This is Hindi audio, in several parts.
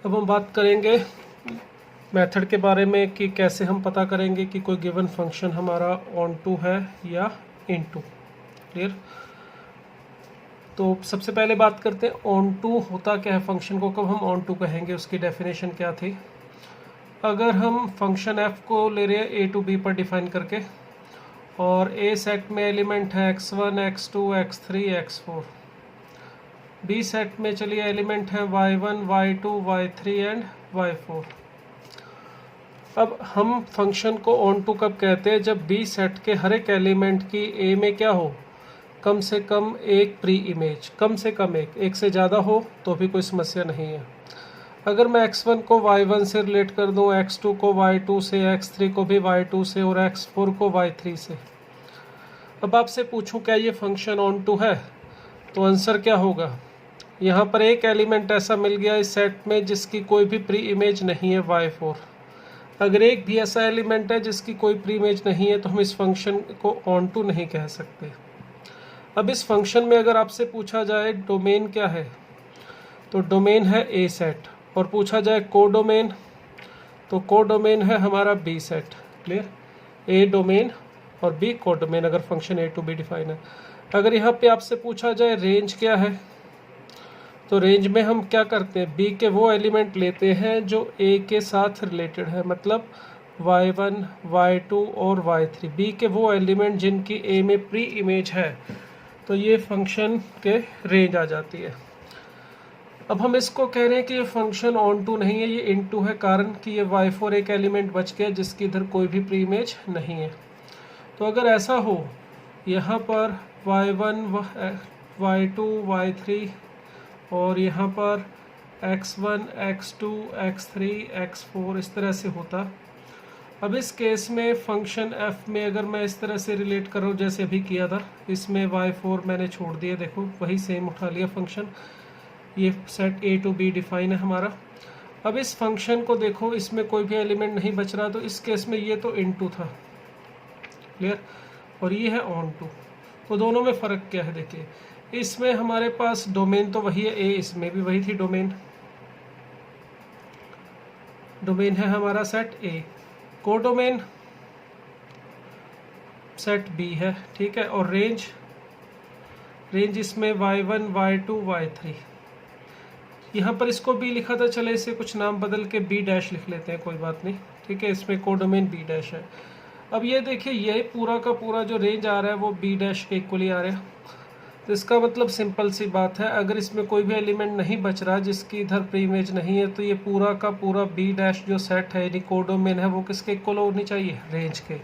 अब हम बात करेंगे मेथड के बारे में कि कैसे हम पता करेंगे कि कोई गिवन फंक्शन हमारा ऑन टू है या इन टू। क्लियर। तो सबसे पहले बात करते हैं ऑन टू होता क्या है, फंक्शन को कब हम ऑन टू कहेंगे, उसकी डेफिनेशन क्या थी। अगर हम फंक्शन एफ को ले रहे हैं ए टू बी पर डिफाइन करके और ए सेट में एलिमेंट है x1 x2 x3 x4, B set में चलिए एलिमेंट है y1 y2 y3 and y4। अब हम फंक्शन को ऑन टू कब कहते हैं, जब बी सेट के हर एक एलिमेंट की ए में क्या हो, कम से कम एक प्री इमेज, कम से कम एक से ज़्यादा हो तो भी कोई समस्या नहीं है। अगर मैं x1 को y1 से रिलेट कर दूं, x2 को y2 से, x3 को भी y2 से और x4 को y3 से। अब आपसे पूछूं क्या ये फंक्शन ऑन टू है, तो आंसर क्या होगा। यहाँ पर एक एलिमेंट ऐसा मिल गया इस सेट में जिसकी कोई भी प्री इमेज नहीं है y4। अगर एक भी ऐसा एलिमेंट है जिसकी कोई प्री इमेज नहीं है तो हम इस फंक्शन को ऑन टू नहीं कह सकते। अब इस फंक्शन में अगर आपसे पूछा जाए डोमेन क्या है, तो डोमेन है ए सेट, और पूछा जाए कोडोमेन, तो कोडोमेन है हमारा B set. Clear. A domain और बी कोडोमेन अगर function A to B define है। अगर यहाँ पे आपसे पूछा जाए रेंज क्या है, तो रेंज में हम क्या करते हैं, बी के वो एलिमेंट लेते हैं जो ए के साथ रिलेटेड है, मतलब y1 y2 और y3, बी के वो एलिमेंट जिनकी ए में प्री इमेज है, तो ये फंक्शन के रेंज आ जाती है। अब हम इसको कह रहे हैं कि ये फंक्शन ऑन टू नहीं है, ये इन टू है, कारण कि ये y4 एक एलिमेंट बच गया जिसकी इधर कोई भी प्री इमेज नहीं है। तो अगर ऐसा हो, यहाँ पर y1 y2 y3 और यहाँ पर x1 x2 x3 x4 इस तरह से होता। अब इस केस में फंक्शन f में अगर मैं इस तरह से रिलेट कर रहा हूँ जैसे अभी किया था, इसमें y4 मैंने छोड़ दिया, देखो वही सेम उठा लिया फंक्शन, ये set a to b define है हमारा। अब इस फंक्शन को देखो, इसमें कोई भी एलिमेंट नहीं बच रहा, तो इस केस में ये तो इनटू था। क्लियर। और ये है ऑन टू। तो दोनों में फ़र्क क्या है, देखिए इसमें हमारे पास डोमेन तो वही है ए, इसमें भी वही थी डोमेन, डोमेन है हमारा set A, codomain set B है। ठीक है। और रेंज इसमें y1 y2 y3, यहाँ पर इसको बी लिखा था, चले इसे कुछ नाम बदल के बी डैश लिख लेते हैं, कोई बात नहीं। ठीक है। इसमें कोडोमेन बी डैश है। अब ये देखिए ये पूरा का पूरा जो रेंज आ रहा है वो बी डैश के इक्वली आ रहा है, तो इसका मतलब सिंपल सी बात है, अगर इसमें कोई भी एलिमेंट नहीं बच रहा जिसकी इधर प्री इमेज नहीं है, तो ये पूरा का पूरा बी डैश जो सेट है यानी कोडोमेन है वो किसके इक्वल होनी चाहिए, रेंज के।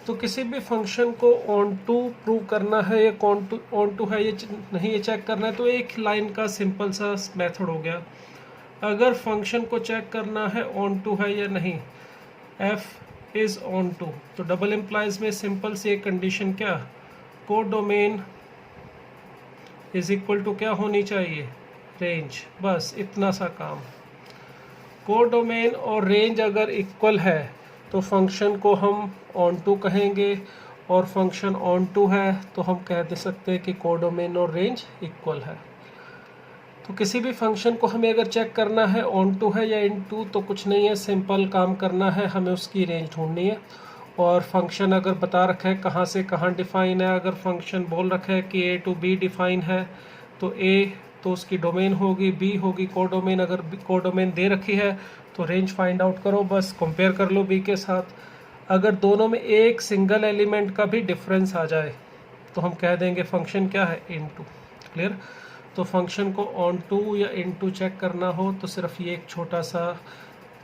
तो किसी भी फंक्शन को ऑन टू प्रूव करना है या ऑन टू है ये नहीं, ये चेक करना है, तो एक लाइन का सिंपल सा मेथड हो गया। अगर फंक्शन को चेक करना है ऑन टू है या नहीं, एफ इज ऑन टू, तो डबल इम्प्लाइज में सिंपल सी एक कंडीशन क्या, कोडोमेन इज इक्वल टू क्या होनी चाहिए, रेंज। बस इतना सा काम। कोडोमेन और रेंज अगर इक्वल है तो फंक्शन को हम ऑन टू कहेंगे, और फंक्शन ऑन टू है तो हम कह दे सकते हैं कि कोडोमेन और रेंज इक्वल है। तो किसी भी फंक्शन को हमें अगर चेक करना है ऑन टू है या इन टू, तो कुछ नहीं है, सिंपल काम करना है, हमें उसकी रेंज ढूंढनी है। और फंक्शन अगर बता रखा है कहाँ से कहाँ डिफ़ाइन है, अगर फंक्शन बोल रखा है कि ए टू बी डिफ़ाइन है, तो ए तो उसकी डोमेन होगी, बी होगी कोडोमेन, अगर कोडोमेन दे रखी है तो रेंज फाइंड आउट करो, बस कंपेयर कर लो बी के साथ। अगर दोनों में एक सिंगल एलिमेंट का भी डिफरेंस आ जाए तो हम कह देंगे फंक्शन क्या है, इन टू। क्लियर। तो फंक्शन को ऑन टू या इन टू चेक करना हो तो सिर्फ ये एक छोटा सा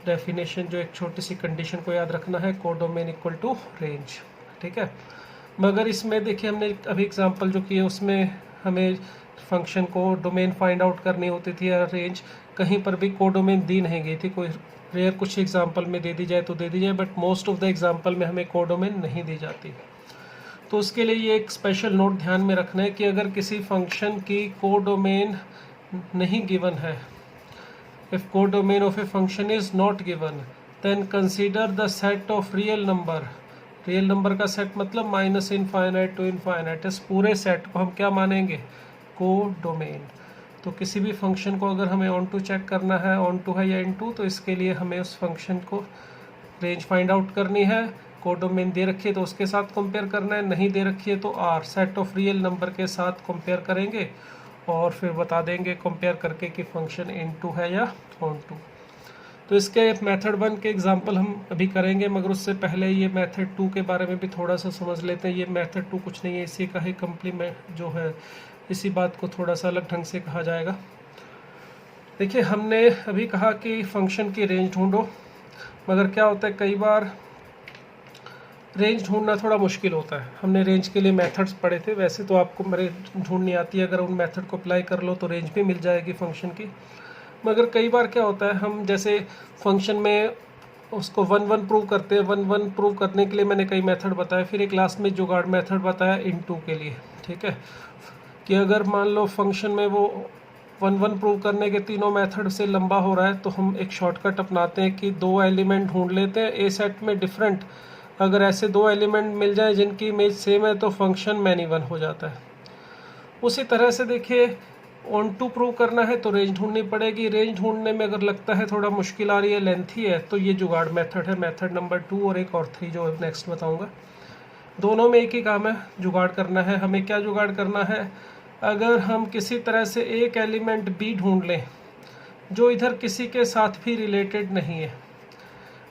डेफिनेशन, जो एक छोटी सी कंडीशन को याद रखना है, कोडोमेन इक्वल टू रेंज। ठीक है। मगर इसमें देखिए हमने अभी एग्जांपल जो किए उसमें हमें फंक्शन को डोमेन फाइंड आउट करनी होती थी या रेंज, कहीं पर भी कोडोमेन दी नहीं गई थी, कोई रेयर कुछ एग्जांपल में दे दी जाए तो दे दी जाए, but most of the example में हमें कोडोमेन नहीं दी जाती। तो उसके लिए ये एक स्पेशल नोट ध्यान में रखना है कि अगर किसी फंक्शन की कोडोमेन नहीं गिवन है, if codomain of a function is not given, then consider the set of real number, real number का सेट मतलब -∞ to ∞, इस पूरे सेट को हम क्या मानेंगे, कोडोमेन। तो किसी भी फंक्शन को अगर हमें ऑन टू चेक करना है ऑन टू है या इन टू, तो इसके लिए हमें उस फंक्शन को रेंज फाइंड आउट करनी है। कोडोमेन दे रखी है तो उसके साथ कंपेयर करना है, नहीं दे रखी है तो R set of real number के साथ कंपेयर करेंगे और फिर बता देंगे कंपेयर करके कि फंक्शन इन टू है या ऑन टू। तो इसके मेथड 1 के एग्जांपल हम अभी करेंगे, मगर उससे पहले ये मेथड 2 के बारे में भी थोड़ा सा समझ लेते हैं। ये मेथड 2 कुछ नहीं है, इसी का ही कम्प्लीमेंट जो है, इसी बात को थोड़ा सा अलग ढंग से कहा जाएगा। देखिए हमने अभी कहा कि फंक्शन की रेंज ढूंढो, मगर क्या होता है कई बार रेंज ढूंढना थोड़ा मुश्किल होता है। हमने रेंज के लिए मेथड्स पढ़े थे, वैसे तो आपको मेरे ढूंढनी आती है, अगर उन मेथड को अप्लाई कर लो तो रेंज भी मिल जाएगी फंक्शन की। मगर कई बार क्या होता है, हम जैसे फंक्शन में उसको 1 प्रूव करते हैं, 1 प्रूव करने के लिए मैंने कई मेथड बताए, फिर एक लास्ट में जुगाड़ मेथड बताया इनटू के लिए, ठीक है, कि अगर मान लो फंक्शन में वो 1 प्रूव करने के तीनों मेथड से लंबा हो रहा है तो हम एक शॉर्टकट अपनाते हैं कि 2 एलिमेंट ढूंढ लेते हैं ए सेट में डिफरेंट। अगर ऐसे 2 एलिमेंट मिल जाए जिनकी इमेज सेम है तो फंक्शन मैनी वन हो जाता है। उसी तरह से देखिए ऑन टू प्रूव करना है तो रेंज ढूंढनी पड़ेगी। रेंज ढूंढने में अगर लगता है थोड़ा मुश्किल आ रही है, लेंथी है, तो ये जुगाड़ मेथड है, मेथड नंबर 2 और एक और 3 जो नेक्स्ट बताऊंगा। दोनों में एक ही काम है, जुगाड़ करना है। हमें क्या जुगाड़ करना है, अगर हम किसी तरह से एक एलिमेंट बी ढूंढ लें जो इधर किसी के साथ भी रिलेटेड नहीं है,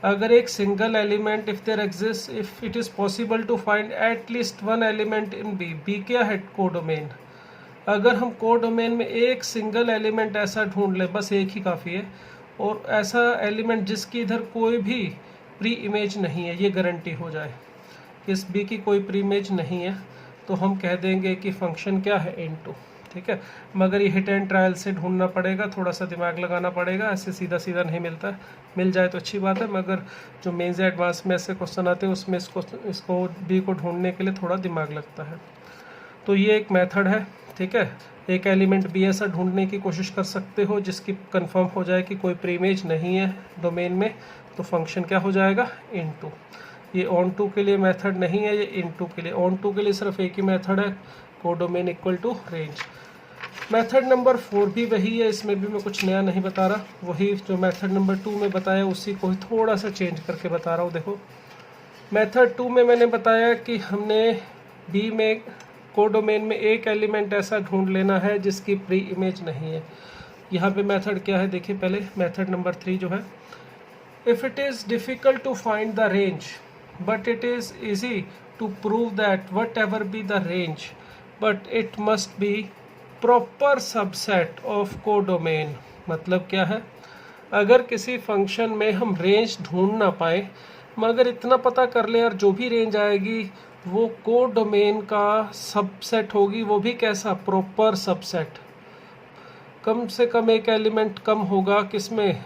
अगर एक single element if there exist if it is possible to find at least 1 element in B, B क्या है कोडोमेन, अगर हम कोडोमेन में एक सिंगल एलिमेंट ऐसा ढूंढ लें, बस एक ही काफ़ी है, और ऐसा एलिमेंट जिसकी इधर कोई भी प्री इमेज नहीं है, ये गारंटी हो जाए इस बी की कोई प्री इमेज नहीं है, तो हम कह देंगे कि फंक्शन क्या है इनटू, ठीक है। मगर ये हिट एंड ट्रायल से ढूंढना पड़ेगा, थोड़ा सा दिमाग लगाना पड़ेगा, ऐसे सीधा सीधा नहीं मिलता है। मिल जाए तो अच्छी बात है, मगर जो मेंस या एडवांस में ऐसे क्वेश्चन आते हैं उसमें इसको बी को ढूंढने के लिए थोड़ा दिमाग लगता है। तो ये एक मेथड है, ठीक है। एक एलिमेंट बी ऐसा ढूंढने की कोशिश कर सकते हो जिसकी कंफर्म हो जाए कि कोई प्री इमेज नहीं है डोमेन में, तो फंक्शन क्या हो जाएगा इनटू। ये ऑन टू के लिए मेथड नहीं है, ये इनटू के लिए। ऑन टू के लिए सिर्फ एक ही मेथड है, codomain equal to range. Method number 4 भी वही है, इसमें भी मैं कुछ नया नहीं बता रहा, वही जो मेथड नंबर 2 में बताया उसी को थोड़ा सा चेंज करके बता रहा हूँ। देखो मेथड 2 में मैंने बताया कि हमने बी में कोडोमेन में एक एलिमेंट ऐसा ढूंढ लेना है जिसकी प्री इमेज नहीं है। यहाँ पे मेथड क्या है देखिए, पहले मेथड नंबर 3 जो है, if it is difficult to find the range but it is easy to prove that whatever be the range but it must be proper subset of codomain. मतलब क्या है, अगर किसी फंक्शन में हम रेंज ढूंढ ना पाए मगर इतना पता कर ले और जो भी रेंज आएगी वो कोडोमेन का सबसेट होगी, वो भी कैसा, प्रॉपर सबसेट। कम से कम एक एलिमेंट कम होगा किसमें,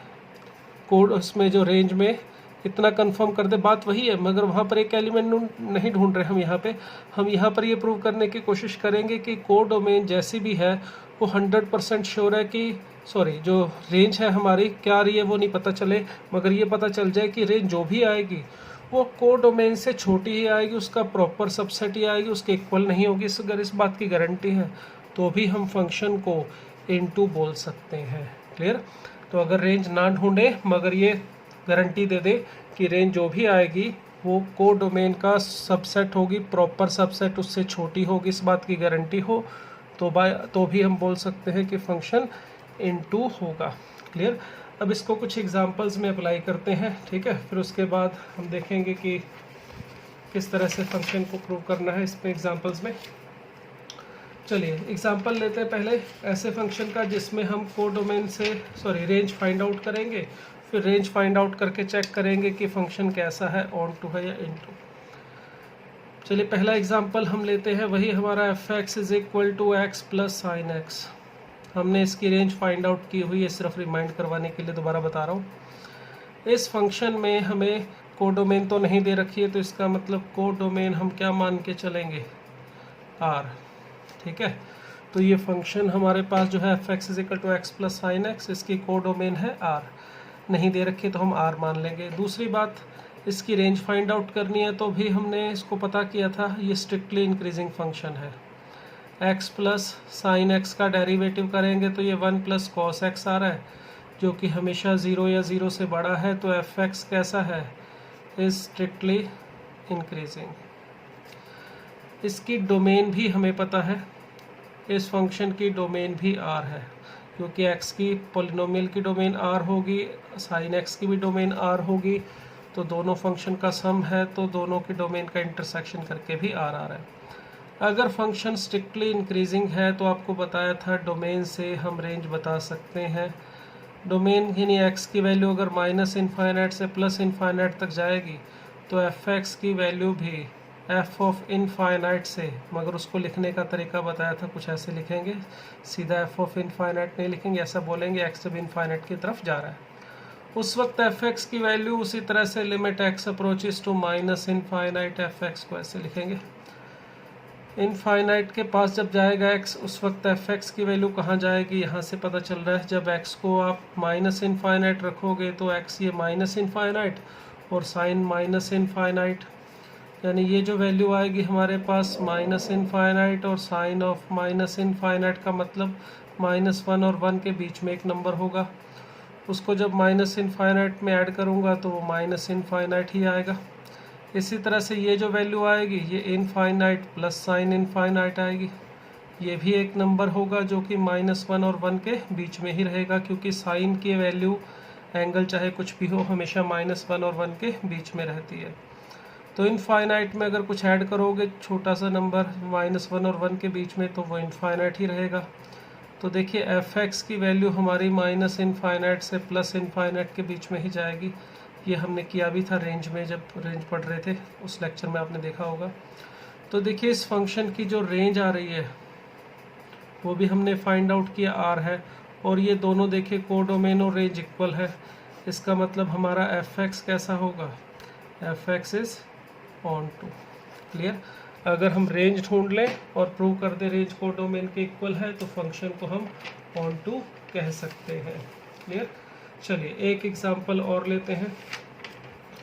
कोड उसमें जो रेंज में, इतना कंफर्म कर दे, बात वही है। मगर वहाँ पर एक एलिमेंट नहीं ढूंढ रहे हम यहाँ पर ये प्रूव करने की कोशिश करेंगे कि कोडोमेन जैसी भी है वो 100% श्योर है कि जो रेंज है हमारी क्या आ रही है वो नहीं पता चले, मगर ये पता चल जाए कि रेंज जो भी आएगी वो कोडोमेन से छोटी ही आएगी, उसका प्रॉपर सबसेट ही आएगी, उसके इक्वल नहीं होगी। अगर इस बात की गारंटी है तो भी हम फंक्शन को इनटू बोल सकते हैं। क्लियर। तो अगर रेंज ना ढूंढे मगर ये गारंटी दे दे कि रेंज जो भी आएगी वो कोडोमेन का सबसेट होगी, प्रॉपर सबसेट उससे छोटी होगी, इस बात की गारंटी हो, तो भी हम बोल सकते हैं कि फंक्शन इनटू होगा। क्लियर। अब इसको कुछ एग्जांपल्स में अप्लाई करते हैं, ठीक है, फिर उसके बाद हम देखेंगे कि किस तरह से फंक्शन को प्रूव करना है इसमें एग्जांपल्स में। चलिए एग्जांपल लेते हैं पहले ऐसे फंक्शन का जिसमें हम कोडोमेन से रेंज फाइंड आउट करेंगे, फिर रेंज फाइंड आउट करके चेक करेंगे कि फंक्शन कैसा है, ऑन टू है या इनटू। चलिए पहला एग्जांपल हम लेते हैं, वही हमारा f(x) is equal to x plus sine X. हमने इसकी रेंज फाइंड आउट की हुई है, सिर्फ रिमाइंड करवाने के लिए दोबारा बता रहा हूँ। इस फंक्शन में हमें कोडोमेन तो नहीं दे रखी है, तो इसका मतलब कोडोमेन हम क्या मान के चलेंगे, r, ठीक है। तो ये फंक्शन हमारे पास जो है f(x) is equal to x plus sine X, इसकी कोडोमेन है r, नहीं दे रखी तो हम r मान लेंगे। दूसरी बात, इसकी रेंज फाइंड आउट करनी है तो भी हमने इसको पता किया था, ये स्ट्रिक्टली इंक्रीजिंग फंक्शन है। x प्लस साइन एक्स का डेरिवेटिव करेंगे तो ये 1 प्लस कॉस एक्स आ रहा है, जो कि हमेशा 0 या 0 से बड़ा है। तो एफ एक्स कैसा है, इज स्ट्रिक्टली इंक्रीजिंग। इसकी डोमेन भी हमें पता है, इस फंक्शन की डोमेन भी r है, क्योंकि x की पॉलिनोमियल की डोमेन r होगी, साइन x की भी डोमेन r होगी, तो दोनों फंक्शन का सम है, तो दोनों की डोमेन का इंटरसेक्शन करके भी r आ रहा है। अगर फंक्शन स्ट्रिक्टली इंक्रीजिंग है तो आपको बताया था डोमेन से हम रेंज बता सकते हैं। डोमेन यानी x की वैल्यू अगर माइनस इनफाइनाइट से प्लस इनफाइनाइट तक जाएगी तो एफ एक्स की वैल्यू भी एफ ऑफ इनफाइनाइट से, मगर उसको लिखने का तरीका बताया था, कुछ ऐसे लिखेंगे, सीधा एफ ऑफ इनफाइनाइट नहीं लिखेंगे, ऐसा बोलेंगे एक्स जब इनफाइनाइट की तरफ जा रहा है उस वक्त एफ एक्स की वैल्यू उसी तरह से limit X approaches to minus infinite F X को ऐसे लिखेंगे। इनफाइनाइट के पास जब जाएगा x उस वक्त एफ एक्स की वैल्यू कहाँ जाएगी, यहाँ से पता चल रहा है जब x को आप माइनस इनफाइनाइट रखोगे तो x ये माइनस इनफाइनाइट और साइन माइनस इनफाइनाइट, यानी ये जो वैल्यू आएगी हमारे पास माइनस इनफाइनाइट और साइन ऑफ माइनस इनफाइनाइट का मतलब -1 और 1 के बीच में एक नंबर होगा, उसको जब माइनस इनफाइनाइट में ऐड करूँगा तो वो माइनस इनफाइनाइट ही आएगा। इसी तरह से ये जो वैल्यू आएगी ये इनफाइनाइट प्लस साइन इनफाइनाइट आएगी, ये भी एक नंबर होगा जो कि -1 और 1 के बीच में ही रहेगा, क्योंकि साइन की वैल्यू एंगल चाहे कुछ भी हो हमेशा -1 और 1 के बीच में रहती है। तो इनफाइनाइट में अगर कुछ ऐड करोगे छोटा सा नंबर -1 और 1 के बीच में तो वो इनफाइनाइट ही रहेगा। तो देखिए एफ एक्स की वैल्यू हमारी माइनस इनफाइनाइट से प्लस इनफाइनाइट के बीच में ही जाएगी। ये हमने किया भी था रेंज में, जब रेंज पढ़ रहे थे उस लेक्चर में आपने देखा होगा। तो देखिए इस फंक्शन की जो रेंज आ रही है वो भी हमने फाइंड आउट किया r है, और ये दोनों देखिए कोडोमेन और रेंज इक्वल है, इसका मतलब हमारा एफ एक्स कैसा होगा, F x is onto. Clear. अगर हम रेंज ढूंढ लें और प्रूव कर दें रेंज कोडोमेन के इक्वल है तो फंक्शन को हम ऑन टू कह सकते हैं। क्लियर। चलिए एक एग्जांपल और लेते हैं,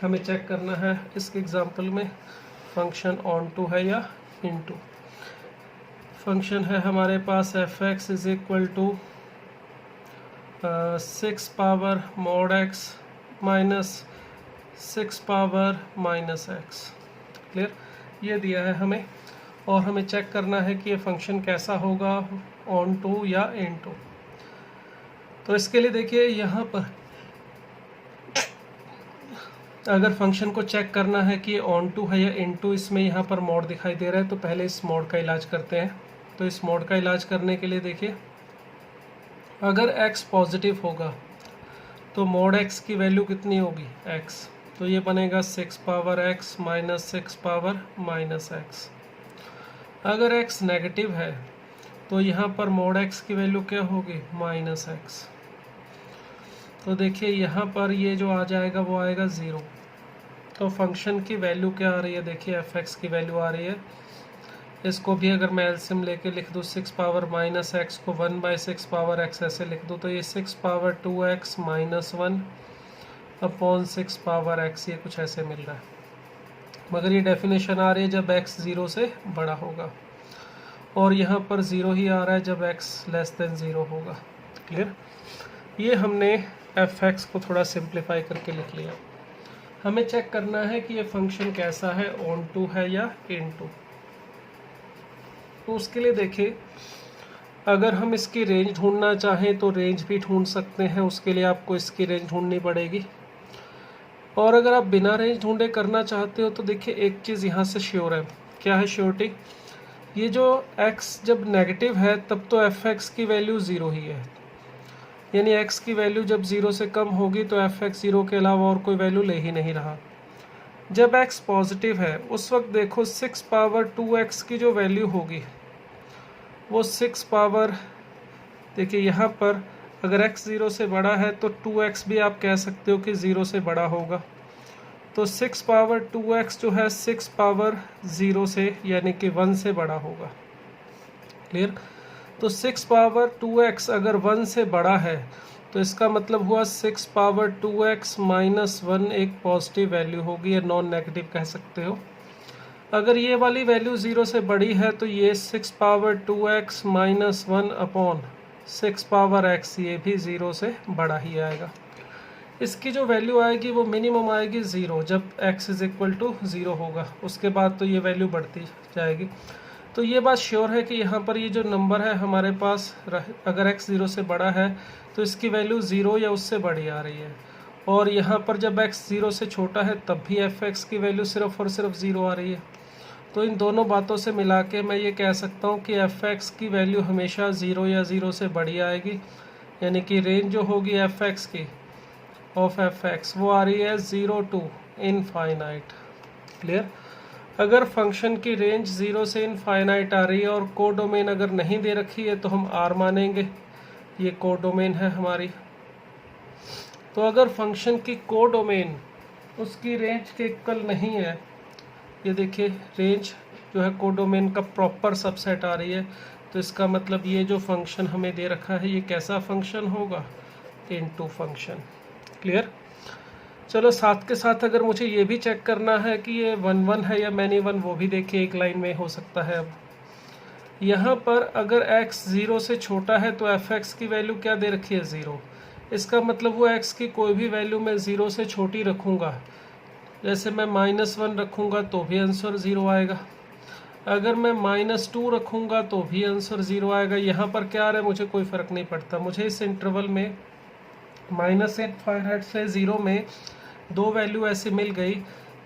हमें चेक करना है इस एग्जांपल में फंक्शन ऑन टू है या इन टू। फंक्शन है हमारे पास f x is equal to 6 power mod x minus 6 power minus x. Clear. ये दिया है हमें, और हमें चेक करना है कि ये फंक्शन कैसा होगा, ऑन टू या इन टू। तो इसके लिए देखिए यहाँ पर अगर फंक्शन को चेक करना है कि ये ऑन टू है या इन टू, इसमें यहाँ पर मोड दिखाई दे रहा है, तो पहले इस मोड का इलाज करते हैं। तो इस मोड का इलाज करने के लिए देखिए अगर x पॉजिटिव होगा तो मोड x की वैल्यू कितनी होगी, x, तो ये बनेगा 6 power x minus 6 power minus x. अगर x नेगेटिव है तो यहाँ पर मोड x की वैल्यू क्या होगी, माइनस एक्स। तो देखिए यहाँ पर ये जो आ जाएगा वो आएगा 0। तो फंक्शन की वैल्यू क्या आ रही है, देखिए एफ एक्स की वैल्यू आ रही है, इसको भी अगर मैं एलसीएम लेके लिख दूँ 6 पावर माइनस एक्स को 1/6 पावर एक्स ऐसे लिख दूँ तो ये 6 power 2x minus 1 upon 6 power x, ये कुछ ऐसे मिल रहा है। मगर ये डेफिनेशन आ रही है जब x 0 से बड़ा होगा, और यहाँ पर 0 ही आ रहा है जब x लेस देन 0 होगा। क्लियर। ये हमने एफ एक्स को थोड़ा सिंप्लीफाई करके लिख लिया। हमें चेक करना है कि ये फंक्शन कैसा है, ऑन टू है या इन टू। तो उसके लिए देखिए अगर हम इसकी रेंज ढूंढना चाहें तो रेंज भी ढूंढ सकते हैं, उसके लिए आपको इसकी रेंज ढूंढनी पड़ेगी। और अगर आप बिना रेंज ढूंढे करना चाहते हो तो देखिए एक चीज़ यहाँ से श्योर है, क्या है श्योरिटी, ये जो x जब नेगेटिव है तब तो एफ एक्स की वैल्यू 0 ही है, यानी x की वैल्यू जब 0 से कम होगी तो एफ एक्स 0 के अलावा और कोई वैल्यू ले ही नहीं रहा। जब x पॉजिटिव है उस वक्त देखो 6 पावर 2x की जो वैल्यू होगी वो 6 पावर, देखिए यहाँ पर अगर x 0 से बड़ा है तो 2x भी आप कह सकते हो कि 0 से बड़ा होगा, तो 6 पावर 2x जो है 6 पावर 0 से यानी कि 1 से बड़ा होगा। क्लियर। तो 6 पावर 2x अगर 1 से बड़ा है तो इसका मतलब हुआ 6 पावर 2x माइनस 1 एक पॉजिटिव वैल्यू होगी या नॉन नेगेटिव कह सकते हो। अगर ये वाली वैल्यू 0 से बड़ी है तो ये 6 power 2x minus 1 upon 6 power x ये भी 0 से बड़ा ही आएगा। इसकी जो वैल्यू आएगी वो मिनिमम आएगी 0 जब x इज इक्वल टू 0 होगा, उसके बाद तो ये वैल्यू बढ़ती जाएगी। तो ये बात श्योर है कि यहाँ पर ये जो नंबर है हमारे पास अगर x 0 से बड़ा है तो इसकी वैल्यू 0 या उससे बड़ी आ रही है, और यहाँ पर जब x 0 से छोटा है तब भी f(x) की वैल्यू सिर्फ और सिर्फ 0 आ रही है। तो इन दोनों बातों से मिला के मैं ये कह सकता हूँ कि f(x) की वैल्यू हमेशा 0 या 0 से बड़ी आएगी, यानी कि रेंज जो होगी f(x) की ऑफ f(x) वो आ रही है 0 टू इनफाइनाइट। क्लियर? अगर फंक्शन की रेंज 0 से इनफाइनाइट आ रही है और कोडोमेन अगर नहीं दे रखी है तो हम R मानेंगे, ये कोडोमेन है हमारी। तो अगर फंक्शन की कोडोमेन उसकी रेंज के इक्वल नहीं है, ये देखिए रेंज जो है कोडोमेन का प्रॉपर सबसेट आ रही है, तो इसका मतलब ये जो फंक्शन हमें दे रखा है ये कैसा फंक्शन होगा? Into function. क्लियर? चलो साथ के साथ अगर मुझे ये भी चेक करना है कि ये 1 1 है या मैनी 1, वो भी देखिए एक लाइन में हो सकता है। अब यहाँ पर अगर x 0 से छोटा है तो f(x) की वैल्यू क्या दे रखी है? 0। इसका मतलब वो x की कोई भी वैल्यू मैं 0 से छोटी रखूँगा, जैसे मैं -1 रखूँगा तो भी आंसर 0 आएगा, अगर मैं -2 रखूँगा तो भी आंसर 0 आएगा। यहाँ पर क्या आ रहा है मुझे कोई फ़र्क नहीं पड़ता, मुझे इस इंटरवल में -∞ से 0 में दो वैल्यू ऐसे मिल गई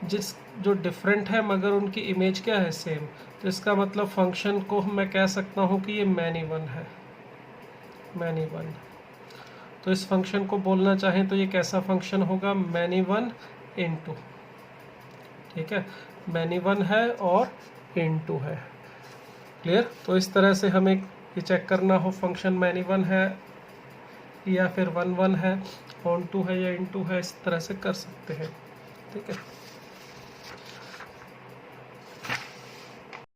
जो डिफरेंट है मगर उनकी इमेज क्या है? सेम। तो इसका मतलब फंक्शन को मैं कह सकता हूँ कि ये मैनी 1 है, मैनी 1। तो इस फंक्शन को बोलना चाहें तो ये कैसा फंक्शन होगा? Many 1 into. ठीक है, मैनी 1 है और इनटू है। क्लियर? तो इस तरह से हमें ये चेक करना हो फंक्शन मैनी 1 है या फिर 1 1 है, ऑन टू है या इनटू है, इस तरह से कर सकते हैं। ठीक है।